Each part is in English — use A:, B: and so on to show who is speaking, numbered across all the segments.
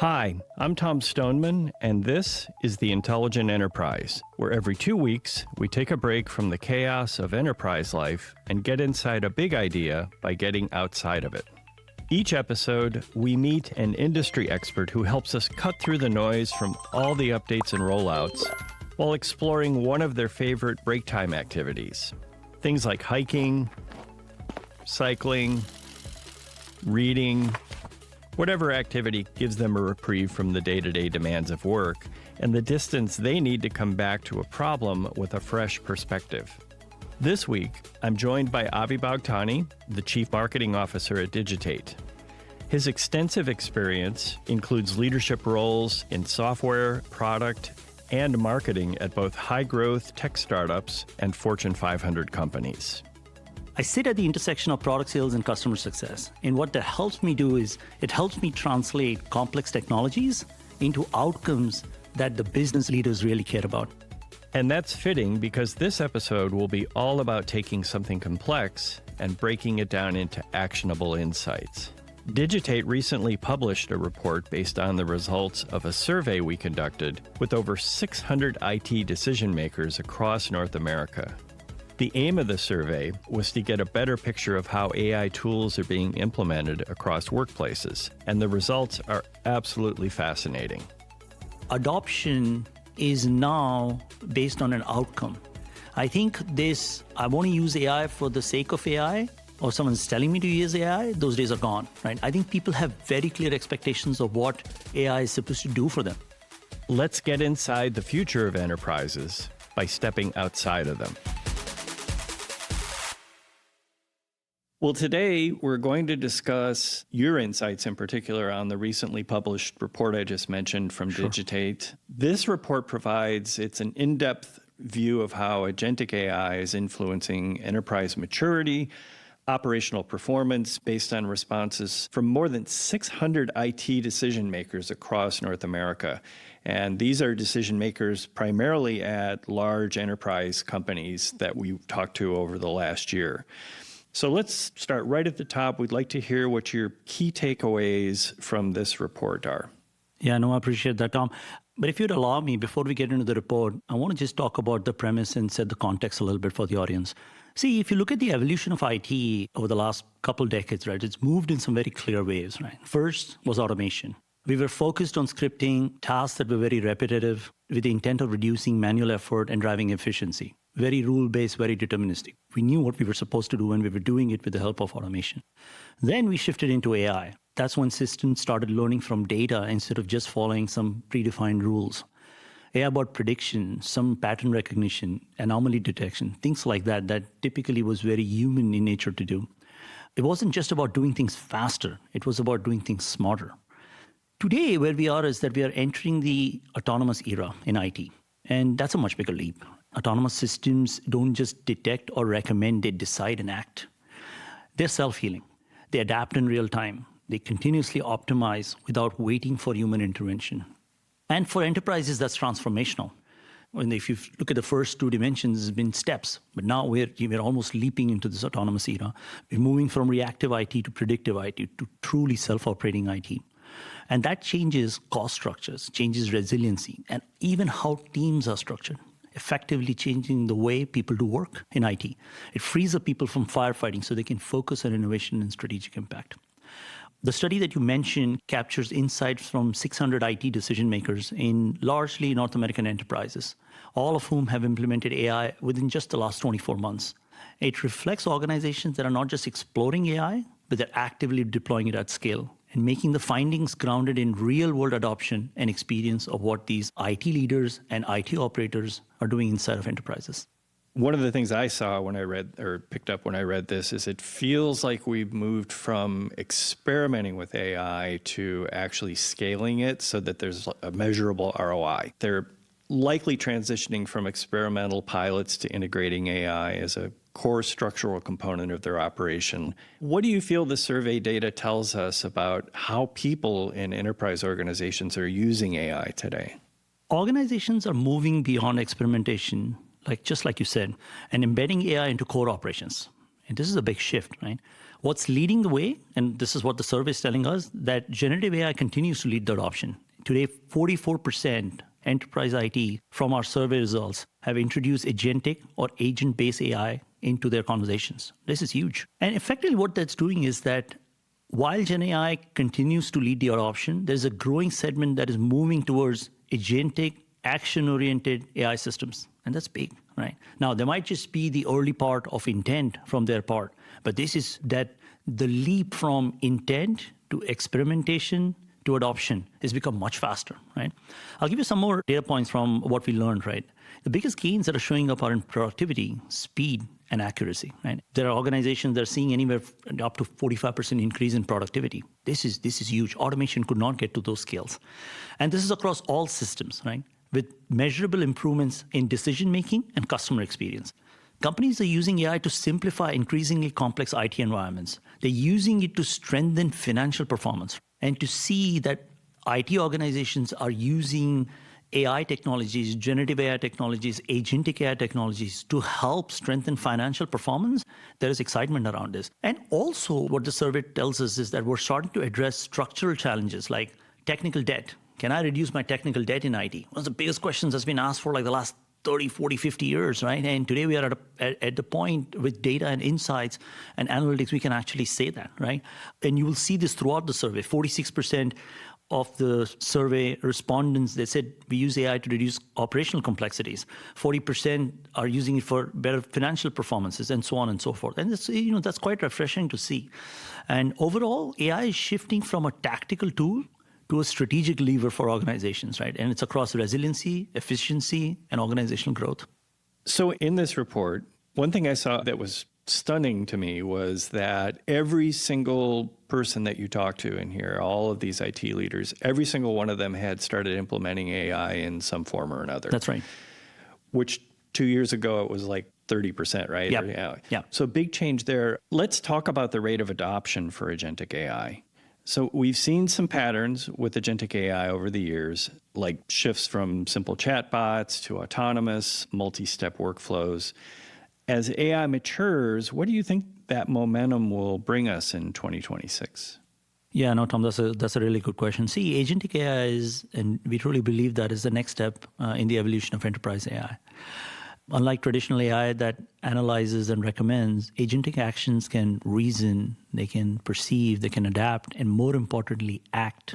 A: Hi, I'm Tom Stoneman, and this is The Intelligent Enterprise, where every 2 weeks we take a break from the chaos of enterprise life and get inside a big idea by getting outside of it. Each episode, we meet an industry expert who helps us cut through the noise from all the updates and rollouts while exploring one of their favorite break time activities. Things like hiking, cycling, reading, whatever activity gives them a reprieve from the day-to-day demands of work and the distance they need to come back to a problem with a fresh perspective. This week, I'm joined by Avi Bhagtani, the Chief Marketing Officer at Digitate. His extensive experience includes leadership roles in software, product, and marketing at both high-growth tech startups and Fortune 500 companies.
B: I sit at the intersection of product sales and customer success. And what that helps me do is it helps me translate complex technologies into outcomes that the business leaders really care about.
A: And that's fitting because this episode will be all about taking something complex and breaking it down into actionable insights. Digitate recently published a report based on the results of a survey we conducted with over 600 IT decision makers across North America. The aim of the survey was to get a better picture of how AI tools are being implemented across workplaces, and the results are absolutely fascinating.
B: Adoption is now based on an outcome. I think I want to use AI for the sake of AI, or someone's telling me to use AI, those days are gone, right? I think people have very clear expectations of what AI is supposed to do for them.
A: Let's get inside the future of enterprises by stepping outside of them. Well, today we're going to discuss your insights in particular on the recently published report I just mentioned from Digitate. This report it's an in-depth view of how agentic AI is influencing enterprise maturity, operational performance based on responses from more than 600 IT decision makers across North America. And these are decision makers primarily at large enterprise companies that we've talked to over the last year. So let's start right at the top. We'd like to hear what your key takeaways from this report are.
B: Yeah, no, I appreciate that, Tom. But if you'd allow me, before we get into the report, I want to just talk about the premise and set the context a little bit for the audience. See, if you look at the evolution of IT over the last couple decades, right, it's moved in some very clear ways, right? First was automation. We were focused on scripting tasks that were very repetitive with the intent of reducing manual effort and driving efficiency. Very rule-based, very deterministic. We knew what we were supposed to do and we were doing it with the help of automation. Then we shifted into AI. That's when systems started learning from data instead of just following some predefined rules. AI about prediction, some pattern recognition, anomaly detection, things like that typically was very human in nature to do. It wasn't just about doing things faster. It was about doing things smarter. Today, where we are is that we are entering the autonomous era in IT. And that's a much bigger leap. Autonomous systems don't just detect or recommend, they decide and act. They're self-healing. They adapt in real time. They continuously optimize without waiting for human intervention. And for enterprises, that's transformational. And if you look at the first two dimensions, it's been steps. But now we're almost leaping into this autonomous era. We're moving from reactive IT to predictive IT to truly self-operating IT. And that changes cost structures, changes resiliency, and even how teams are structured, effectively changing the way people do work in IT. It frees up people from firefighting so they can focus on innovation and strategic impact. The study that you mentioned captures insights from 600 IT decision makers in largely North American enterprises, all of whom have implemented AI within just the last 24 months. It reflects organizations that are not just exploring AI, but they're actively deploying it at scale and making the findings grounded in real-world adoption and experience of what these IT leaders and IT operators are doing inside of enterprises.
A: One of the things I saw when I read or picked up when I read this is it feels like we've moved from experimenting with AI to actually scaling it so that there's a measurable ROI. They're likely transitioning from experimental pilots to integrating AI as a core structural component of their operation. What do you feel the survey data tells us about how people in enterprise organizations are using AI today?
B: Organizations are moving beyond experimentation, just like you said, and embedding AI into core operations. And this is a big shift, right? What's leading the way, and this is what the survey is telling us, that generative AI continues to lead the adoption. Today, 44% enterprise IT from our survey results have introduced agentic or agent-based AI into their conversations. This is huge. And effectively what that's doing is that while Gen AI continues to lead the adoption, there's a growing segment that is moving towards agentic, action-oriented AI systems. And that's big, right? Now, there might just be the early part of intent from their part, but this is that the leap from intent to experimentation to adoption has become much faster, right? I'll give you some more data points from what we learned, right? The biggest gains that are showing up are in productivity, speed, and accuracy, right? There are organizations that are seeing anywhere up to 45% increase in productivity. This is huge. Automation could not get to those scales. And this is across all systems, right? With measurable improvements in decision-making and customer experience. Companies are using AI to simplify increasingly complex IT environments. They're using it to strengthen financial performance and to see that IT organizations are using AI technologies, generative AI technologies, agentic AI technologies to help strengthen financial performance. There is excitement around this. And also what the survey tells us is that we're starting to address structural challenges like technical debt. Can I reduce my technical debt in IT? One of the biggest questions that's been asked for like the last 30, 40, 50 years, right? And today we are at the point with data and insights and analytics, we can actually say that, right? And you will see this throughout the survey. 46% of the survey respondents, they said we use AI to reduce operational complexities. 40% are using it for better financial performances and so on and so forth. And it's, that's quite refreshing to see. And overall, AI is shifting from a tactical tool to a strategic lever for organizations, right? And it's across resiliency, efficiency, and organizational growth.
A: So in this report, one thing I saw that was stunning to me was that every single person that you talked to in here, all of these IT leaders, every single one of them had started implementing AI in some form or another.
B: That's right.
A: Which 2 years ago, it was like 30%, right?
B: Yep. Yeah.
A: So big change there. Let's talk about the rate of adoption for agentic AI. So we've seen some patterns with agentic AI over the years, like shifts from simple chatbots to autonomous, multi-step workflows. As AI matures, what do you think that momentum will bring us in 2026?
B: Yeah, no, Tom, that's a really good question. See, agentic AI is, and we truly believe that is the next step in the evolution of enterprise AI. Unlike traditional AI that analyzes and recommends, agentic actions can reason, they can perceive, they can adapt, and more importantly, act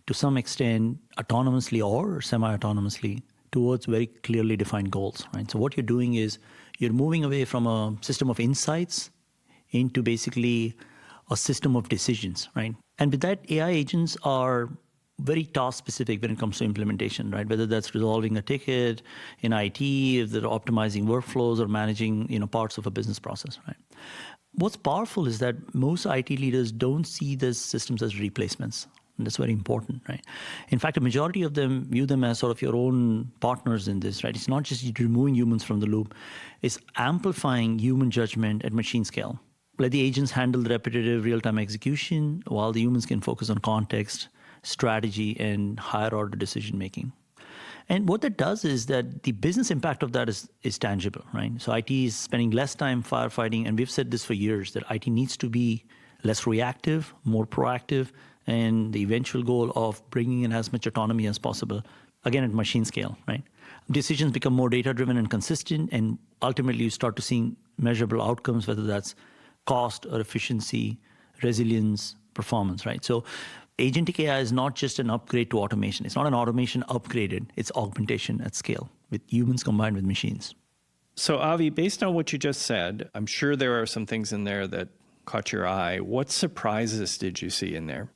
B: to some extent autonomously or semi-autonomously towards very clearly defined goals, right? So what you're doing is you're moving away from a system of insights into basically a system of decisions, right? And with that, AI agents are very task-specific when it comes to implementation, right? Whether that's resolving a ticket in IT, if they're optimizing workflows or managing, parts of a business process, right? What's powerful is that most IT leaders don't see these systems as replacements. And that's very important, right? In fact, a majority of them view them as sort of your own partners in this, right? It's not just removing humans from the loop. It's amplifying human judgment at machine scale. Let the agents handle the repetitive real-time execution while the humans can focus on context, strategy, and higher order decision making. And what that does is that the business impact of that is tangible, right? So IT is spending less time firefighting, and we've said this for years, that IT needs to be less reactive, more proactive, and the eventual goal of bringing in as much autonomy as possible, again, at machine scale, right? Decisions become more data-driven and consistent, and ultimately you start to see measurable outcomes, whether that's cost or efficiency, resilience, performance, right? So agentic AI is not just an upgrade to automation. It's not an automation upgraded. It's augmentation at scale with humans combined with machines.
A: So Avi, based on what you just said, I'm sure there are some things in there that caught your eye. What surprises did you see in there?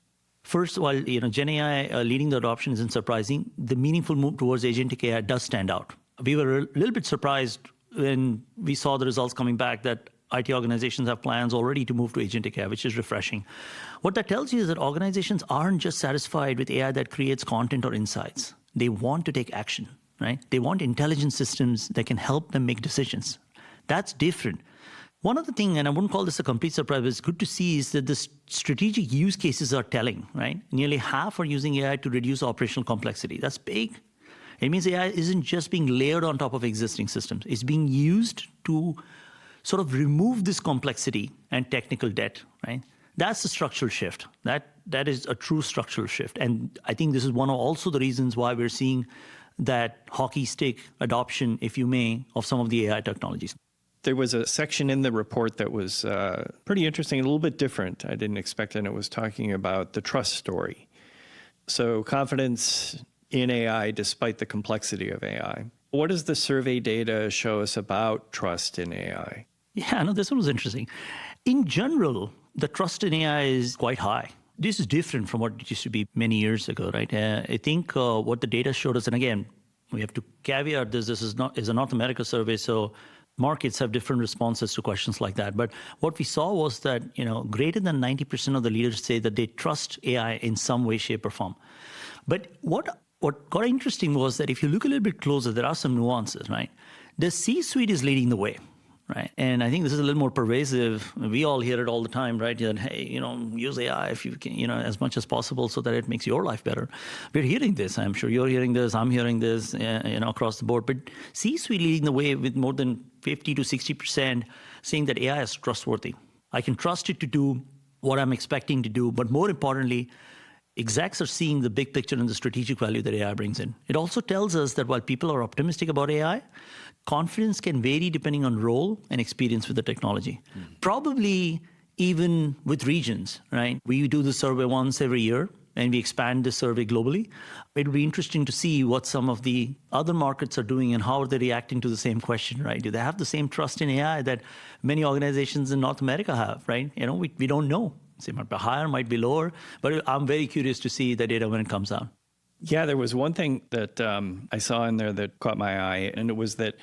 B: First, while Gen AI leading the adoption isn't surprising, the meaningful move towards agentic AI does stand out. We were a little bit surprised when we saw the results coming back that IT organizations have plans already to move to agentic AI, which is refreshing. What that tells you is that organizations aren't just satisfied with AI that creates content or insights. They want to take action, right? They want intelligent systems that can help them make decisions. That's different. One other thing, and I wouldn't call this a complete surprise, but it's good to see, is that the strategic use cases are telling, right? Nearly half are using AI to reduce operational complexity. That's big. It means AI isn't just being layered on top of existing systems. It's being used to sort of remove this complexity and technical debt, right? That's a structural shift. That is a true structural shift. And I think this is one of also the reasons why we're seeing that hockey stick adoption, if you may, of some of the AI technologies.
A: There was a section in the report that was pretty interesting, a little bit different. I didn't expect it, and it was talking about the trust story. So confidence in AI despite the complexity of AI. What does the survey data show us about trust in AI?
B: Yeah, no, this one was interesting. In general, the trust in AI is quite high. This is different from what it used to be many years ago, right? I think what the data showed us, and again, we have to caveat this is a North America survey, so markets have different responses to questions like that. But what we saw was that, greater than 90% of the leaders say that they trust AI in some way, shape, or form. But what got interesting was that if you look a little bit closer, there are some nuances, right? The C-suite is leading the way, right? And I think this is a little more pervasive. We all hear it all the time, right? That, hey, use AI if you can, as much as possible so that it makes your life better. We're hearing this. I'm sure you're hearing this. I'm hearing this, across the board. But C-suite leading the way with more than 50 to 60% saying that AI is trustworthy. I can trust it to do what I'm expecting to do. But more importantly, execs are seeing the big picture and the strategic value that AI brings in. It also tells us that while people are optimistic about AI, confidence can vary depending on role and experience with the technology. Probably even with regions, right? We do the survey once every year, and we expand the survey globally. It'll be interesting to see what some of the other markets are doing and how they're reacting to the same question, right? Do they have the same trust in AI that many organizations in North America have, right? We don't know. So it might be higher, might be lower, but I'm very curious to see the data when it comes out.
A: Yeah, there was one thing that I saw in there that caught my eye, and it was that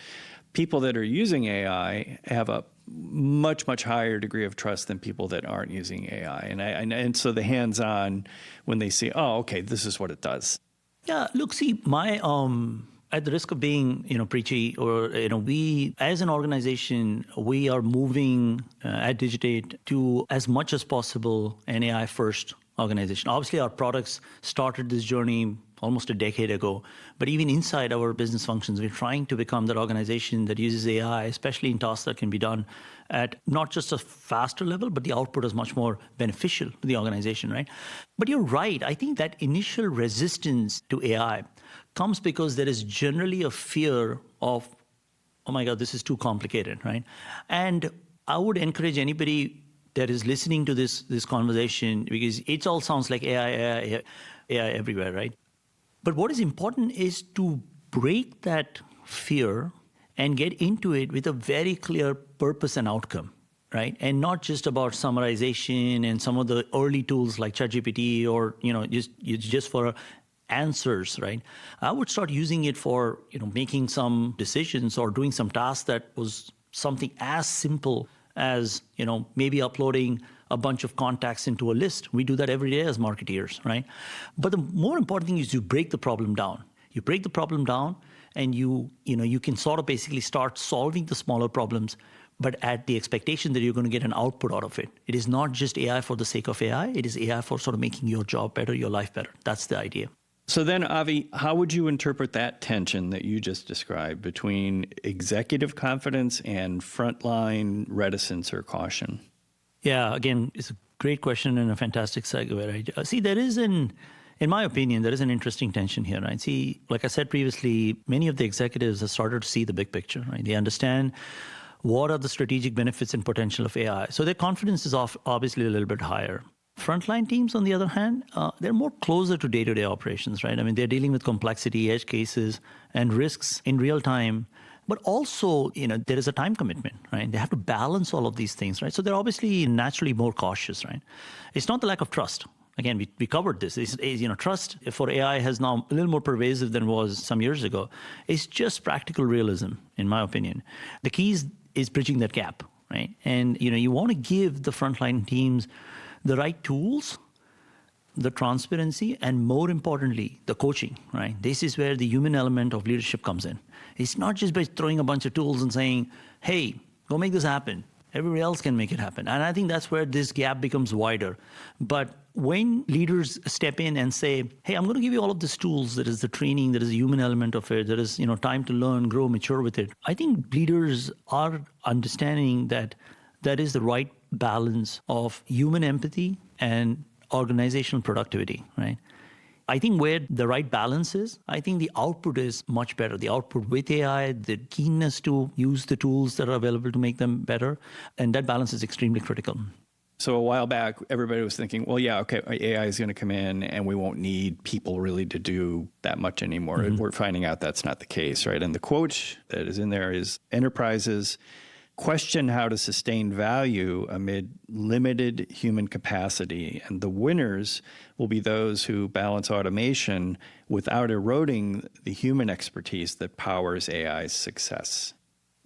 A: people that are using AI have a much, much higher degree of trust than people that aren't using AI. And so the hands-on, when they see, oh, okay, this is what it does.
B: Yeah, look, see, my at the risk of being, preachy, or, we, as an organization, we are moving at Digitate to, as much as possible, an AI-first organization. Obviously, our products started this journey almost a decade ago, but even inside our business functions, we're trying to become that organization that uses AI, especially in tasks that can be done at not just a faster level, but the output is much more beneficial to the organization, right? But you're right. I think that initial resistance to AI comes because there is generally a fear of, oh my God, this is too complicated, right? And I would encourage anybody that is listening to this conversation, because it all sounds like AI everywhere, right? But what is important is to break that fear and get into it with a very clear purpose and outcome, right? And not just about summarization and some of the early tools like ChatGPT or, just for answers, right? I would start using it for, making some decisions or doing some tasks that was something as simple as, maybe uploading a bunch of contacts into a list. We do that every day as marketeers, right? But the more important thing is you break the problem down. You break the problem down and you can sort of basically start solving the smaller problems, but at the expectation that you're going to get an output out of it. It is not just AI for the sake of AI. It is AI for sort of making your job better, your life better. That's the idea.
A: So then, Avi, how would you interpret that tension that you just described between executive confidence and frontline reticence or caution?
B: Yeah, again, it's a great question and a fantastic segue, right? See, in my opinion, there is an interesting tension here, right? See, like I said previously, many of the executives have started to see the big picture, right? They understand what are the strategic benefits and potential of AI. So their confidence is obviously a little bit higher. Frontline teams, on the other hand, they're more closer to day-to-day operations, right? I mean, they're dealing with complexity, edge cases, and risks in real time. But also, there is a time commitment, right? They have to balance all of these things, right? So they're obviously naturally more cautious, right? It's not the lack of trust. Again, we covered this. Trust for AI has now a little more pervasive than it was some years ago. It's just practical realism, in my opinion. The key is bridging that gap, right? And, you want to give the frontline teams the right tools, the transparency, and more importantly, the coaching, right? This is where the human element of leadership comes in. It's not just by throwing a bunch of tools and saying, hey, go make this happen. Everybody else can make it happen. And I think that's where this gap becomes wider. But when leaders step in and say, hey, I'm going to give you all of these tools, there is the training, there is a human element of it, there is time to learn, grow, mature with it. I think leaders are understanding that that is the right balance of human empathy and organizational productivity, right? I think where the right balance is, I think the output is much better. The output with AI, the keenness to use the tools that are available to make them better, and that balance is extremely critical.
A: So a while back, everybody was thinking, well, yeah, okay, AI is going to come in and we won't need people really to do that much anymore. Mm-hmm. We're finding out that's not the case, right? And the quote that is in there is, enterprises question how to sustain value amid limited human capacity, and the winners will be those who balance automation without eroding the human expertise that powers AI's success.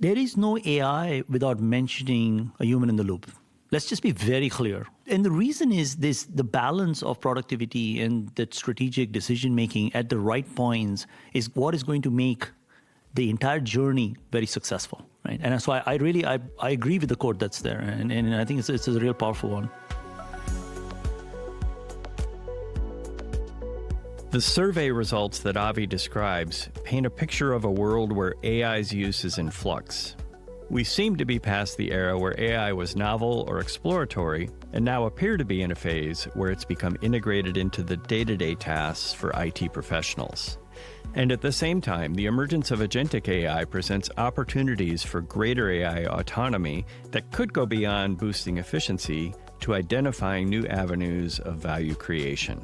B: There is no AI without mentioning a human in the loop. Let's just be very clear. And the reason is the balance of productivity and that strategic decision-making at the right points is what is going to make the entire journey very successful, right? And that's why I agree with the quote that's there. And I think it's a real powerful one.
A: The survey results that Avi describes paint a picture of a world where AI's use is in flux. We seem to be past the era where AI was novel or exploratory, and now appear to be in a phase where it's become integrated into the day-to-day tasks for IT professionals. And at the same time, the emergence of agentic AI presents opportunities for greater AI autonomy that could go beyond boosting efficiency to identifying new avenues of value creation.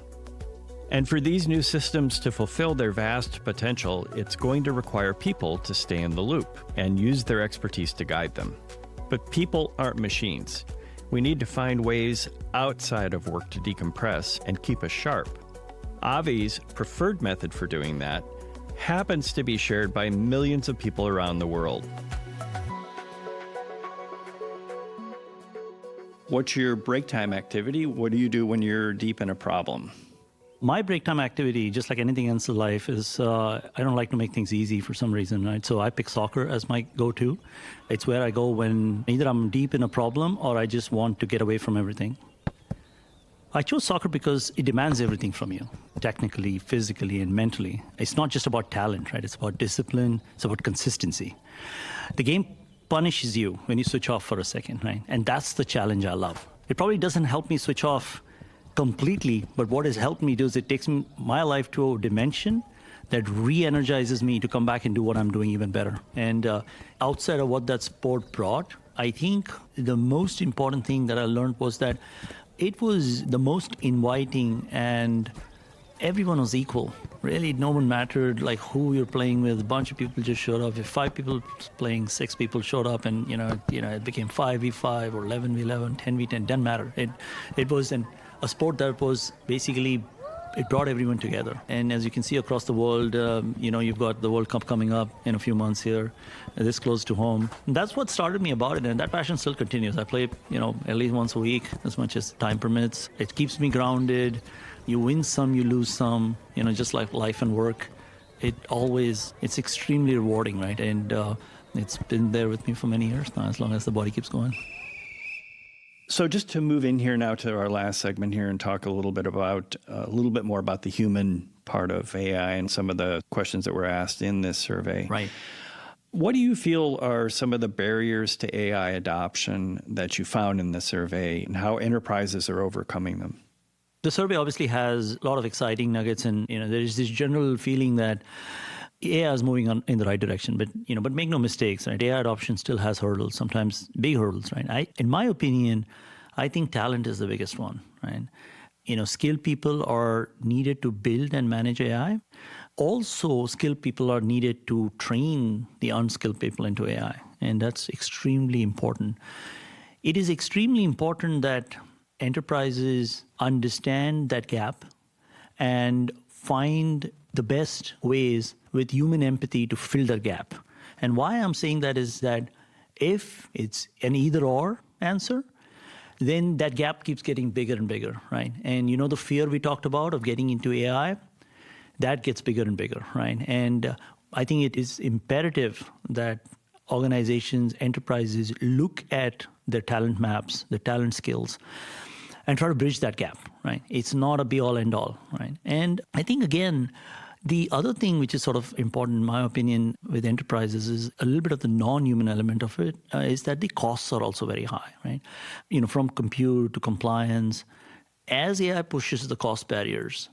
A: And for these new systems to fulfill their vast potential, it's going to require people to stay in the loop and use their expertise to guide them. But people aren't machines. We need to find ways outside of work to decompress and keep us sharp. Avi's preferred method for doing that happens to be shared by millions of people around the world. What's your break time activity? What do you do when you're deep in a problem?
B: My break time activity, just like anything else in life, is I don't like to make things easy for some reason, right? So I pick soccer as my go-to. It's where I go when either I'm deep in a problem or I just want to get away from everything. I chose soccer because it demands everything from you, technically, physically, and mentally. It's not just about talent, right? It's about discipline. It's about consistency. The game punishes you when you switch off for a second, right? And that's the challenge I love. It probably doesn't help me switch off completely, but what has helped me do is it takes my life to a dimension that re-energizes me to come back and do what I'm doing even better. And outside of what that sport brought, I think the most important thing that I learned was that it was the most inviting and everyone was equal. Really, no one mattered like who you're playing with. A bunch of people just showed up. If 5 people playing, 6 people showed up, and it became 5v5 or 11v11, 10v10. Doesn't matter. It was a sport that was basically, it brought everyone together. And as you can see across the world, you've got the World Cup coming up in a few months here, this close to home. And that's what started me about it, and that passion still continues. I play, at least once a week, as much as time permits. It keeps me grounded. You win some, you lose some, just like life and work. It's extremely rewarding, right? And it's been there with me for many years now, as long as the body keeps going.
A: So just to move in here now to our last segment here and talk a little bit more about the human part of AI and some of the questions that were asked in this survey.
B: Right.
A: What do you feel are some of the barriers to AI adoption that you found in the survey, and how enterprises are overcoming them?
B: The survey obviously has a lot of exciting nuggets, and there is this general feeling that AI is moving in the right direction, but make no mistakes, right? AI adoption still has hurdles, sometimes big hurdles, right? In my opinion, I think talent is the biggest one, right? Skilled people are needed to build and manage AI. Also, skilled people are needed to train the unskilled people into AI, and that's extremely important. It is extremely important that enterprises understand that gap and find the best ways with human empathy to fill that gap. And why I'm saying that is that if it's an either-or answer, then that gap keeps getting bigger and bigger, right? And the fear we talked about of getting into AI, that gets bigger and bigger, right? And I think it is imperative that organizations, enterprises look at their talent maps, their talent skills, and try to bridge that gap, right? It's not a be-all, end-all, right? And I think, again, the other thing which is sort of important, in my opinion, with enterprises is a little bit of the non-human element of it, is that the costs are also very high, right? From compute to compliance. As AI pushes the cost barriers,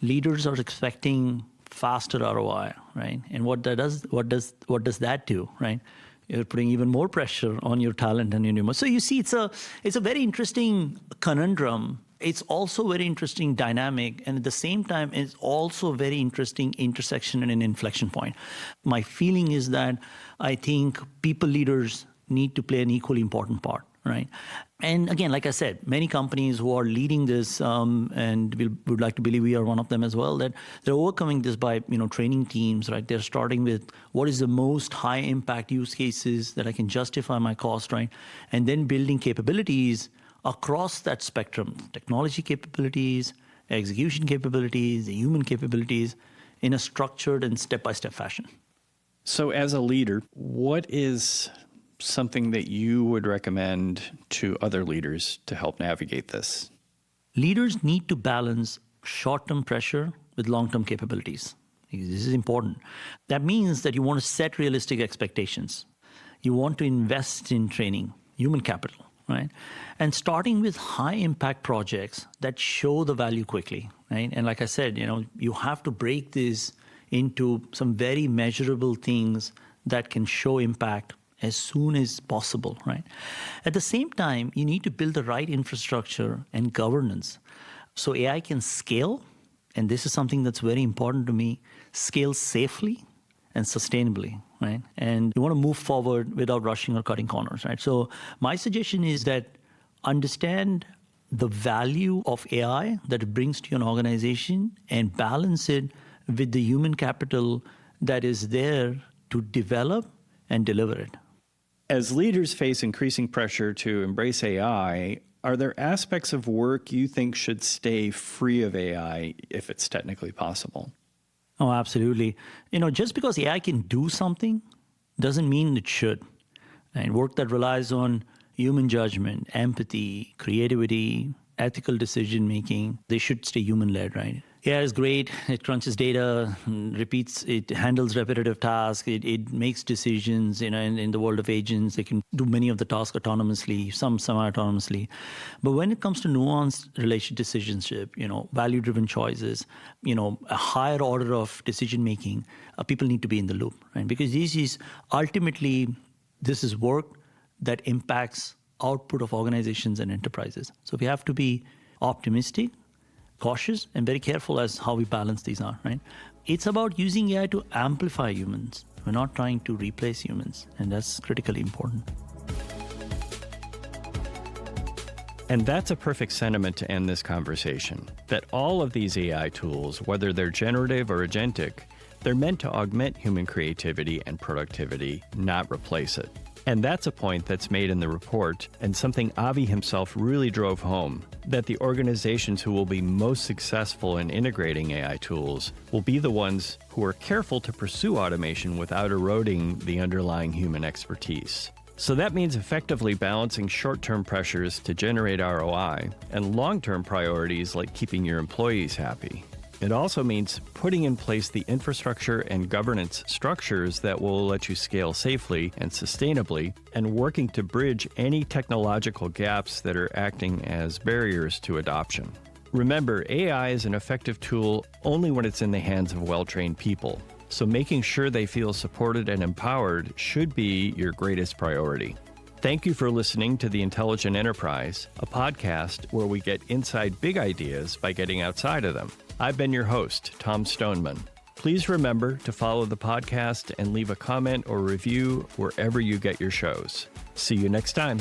B: leaders are expecting faster ROI, right? And what does that do, right? You're putting even more pressure on your talent and your human. So you see, it's a very interesting conundrum. It's also very interesting dynamic, and at the same time, it's also a very interesting intersection and an inflection point. My feeling is that I think people leaders need to play an equally important part, right? And again, like I said, many companies who are leading this, and we would like to believe we are one of them as well, that they're overcoming this by training teams, right? They're starting with what is the most high impact use cases that I can justify my cost, right? And then building capabilities across that spectrum, technology capabilities, execution capabilities, the human capabilities, in a structured and step-by-step fashion.
A: So as a leader, what is something that you would recommend to other leaders to help navigate this?
B: Leaders need to balance short-term pressure with long-term capabilities. This is important. That means that you want to set realistic expectations. You want to invest in training, human capital, right? And starting with high-impact projects that show the value quickly, right? And like I said, you have to break this into some very measurable things that can show impact as soon as possible, right? At the same time, you need to build the right infrastructure and governance so AI can scale, and this is something that's very important to me, scale safely and sustainably, right? And you want to move forward without rushing or cutting corners, right? So my suggestion is that understand the value of AI that it brings to your organization and balance it with the human capital that is there to develop and deliver it.
A: As leaders face increasing pressure to embrace AI, are there aspects of work you think should stay free of AI if it's technically possible?
B: Oh, absolutely. Just because AI can do something doesn't mean it should. And work that relies on human judgment, empathy, creativity, ethical decision-making, they should stay human-led, right? AI is great. It crunches data, it handles repetitive tasks, it makes decisions. In the world of agents, they can do many of the tasks autonomously, some semi-autonomously. But when it comes to nuanced relationship decisionship, value-driven choices, a higher order of decision-making, people need to be in the loop, right? Because this is work that impacts output of organizations and enterprises. So we have to be optimistic, cautious, and very careful as how we balance these are, right? It's about using AI to amplify humans. We're not trying to replace humans, and that's critically important.
A: And that's a perfect sentiment to end this conversation, that all of these AI tools, whether they're generative or agentic, they're meant to augment human creativity and productivity, not replace it. And that's a point that's made in the report, and something Avi himself really drove home, that the organizations who will be most successful in integrating AI tools will be the ones who are careful to pursue automation without eroding the underlying human expertise. So that means effectively balancing short-term pressures to generate ROI and long-term priorities like keeping your employees happy. It also means putting in place the infrastructure and governance structures that will let you scale safely and sustainably, and working to bridge any technological gaps that are acting as barriers to adoption. Remember, AI is an effective tool only when it's in the hands of well-trained people, so making sure they feel supported and empowered should be your greatest priority. Thank you for listening to The Intelligent Enterprise, a podcast where we get inside big ideas by getting outside of them. I've been your host, Tom Stoneman. Please remember to follow the podcast and leave a comment or review wherever you get your shows. See you next time.